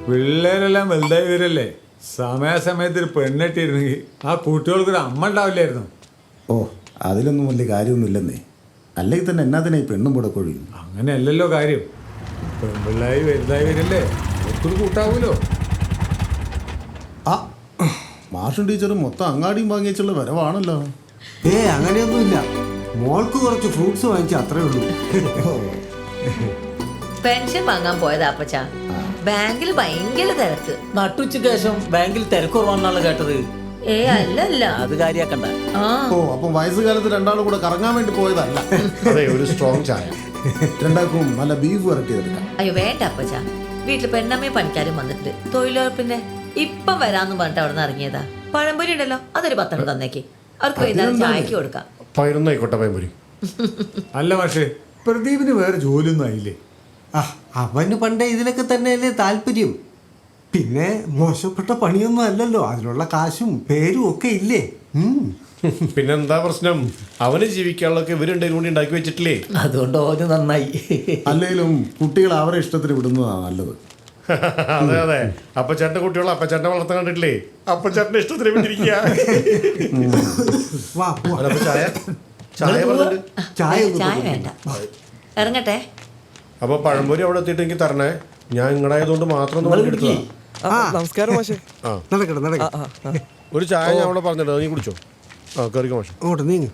പിള്ളേരെല്ലാം വലുതായി വരല്ലേ. സമയാസമയത്ത് ഒരു പെണ്ണെട്ടിരുന്നെങ്കിൽ ആ കുട്ടികൾക്കൊരു അമ്മ ഉണ്ടാവില്ലായിരുന്നു. ഓ അതിലൊന്നും വലിയ കാര്യമൊന്നുമില്ലെന്നേ. അല്ലെങ്കിൽ തന്നെ എന്നാത്തിനാ ഈ പെണ്ണും കൂടെ കൊഴിയും. അങ്ങനെയല്ലല്ലോ കാര്യം. പെൺപിള്ളായി വലുതായി വരല്ലേ, അവർക്കൊരു കൂട്ടാവൂലോ. ആ മാഷും ടീച്ചറും മൊത്തം അങ്ങാടിയും വാങ്ങിച്ചുള്ള വരവാണല്ലോ. അങ്ങനെയൊന്നുമില്ല. മോൾക്ക് കുറച്ച് ഫ്രൂട്ട്സ് വാങ്ങിച്ച അത്രേ ഉള്ളൂ. പെൻഷൻ വാങ്ങാൻ പോയതാ അപ്പച്ച. ബാങ്കിൽ ഭയങ്കര തിരക്ക്. നട്ടുച്ചയ്ക്ക് ശേഷം ബാങ്കിൽ തിരക്കുറവാണെന്നാണ് കേട്ടത്. അല്ല അത് കാര്യാക്കണ്ട. ഓ അപ്പം വയസ്സുകാലത്ത് രണ്ടാളും കൂടെ കറങ്ങാൻ വേണ്ടി പോയതല്ല. അതെ, ഒരു സ്ട്രോങ് ചായ രണ്ടാൾക്കും നല്ല ബീഫ് വരട്ടിയെടുക്കാം. അയ്യോ വേണ്ട അപ്പച്ച, വീട്ടില് പെണ്ണമ്മയും പണിക്കാരും വന്നിട്ടുണ്ട്. തൊഴിലുറപ്പിന്റെ ഇപ്പം വരാന്ന് പറഞ്ഞിട്ട് അവിടെ നിന്ന് ഇറങ്ങിയതാ. പഴംപൊരി ഉണ്ടല്ലോ, അതൊരു 10 തന്നേക്ക്. അവർക്ക് വൈകുന്നേരം ചായക്ക് കൊടുക്കാം. പതിനൊന്നായിക്കോട്ടെ പഴംപൊരി. അല്ല പക്ഷേ പ്രദീപിന് വേറെ ജോലിയൊന്നും ആയില്ലേ? അവന് പണ്ടേ ഇതിലൊക്കെ തന്നെയല്ലേ താല്പര്യം. പിന്നെ മോശപ്പെട്ട പണിയൊന്നും അല്ലല്ലോ, അതിനുള്ള കാശും പേരും ഒക്കെ ഇല്ലേ. പിന്നെന്താ പ്രശ്നം? അവന് ജീവിക്കാനുള്ളതൊക്കെ ഇവരുണ്ടെങ്കിലും കൂടി ഉണ്ടാക്കി വെച്ചിട്ടില്ലേ? അതുകൊണ്ട് ഓന് നന്നായി. അല്ലെങ്കിലും കുട്ടികൾ അവരെ ഇഷ്ടത്തിന് വിടുന്നതാണ് നല്ലത്. അതെ അതെ, അപ്പച്ചേട്ടന്റെ കുട്ടികൾ അപ്പച്ചേട്ടനെ വളർത്താൻ കണ്ടിട്ടില്ലേ? അപ്പച്ചേട്ടന്റെ ഇഷ്ടത്തിന് വിട്ടിരിക്കുക. വാ പോവാം. ചായ ചായ പറഞ്ഞിട്ട് ചായ ചായ വേണ്ട, ഇറങ്ങട്ടെ. അപ്പൊ പഴംപൊരി അവിടെ എത്തിയിട്ട് എനിക്ക് തരണേ. ഞാൻ ഇങ്ങടായതുകൊണ്ട് മാത്രം ഒന്ന് എടുത്തതാ. നമസ്കാരം മാഷേ. നടക്കട്ടെ നടക്കട്ടെ. ഒരു ചായ ഞാൻ അവിടെ പറഞ്ഞിട്ട് നീ കുടിച്ചോ. ആ കറിക്കോ മാഷെ. അങ്ങോട്ട് നീങ്ങ്.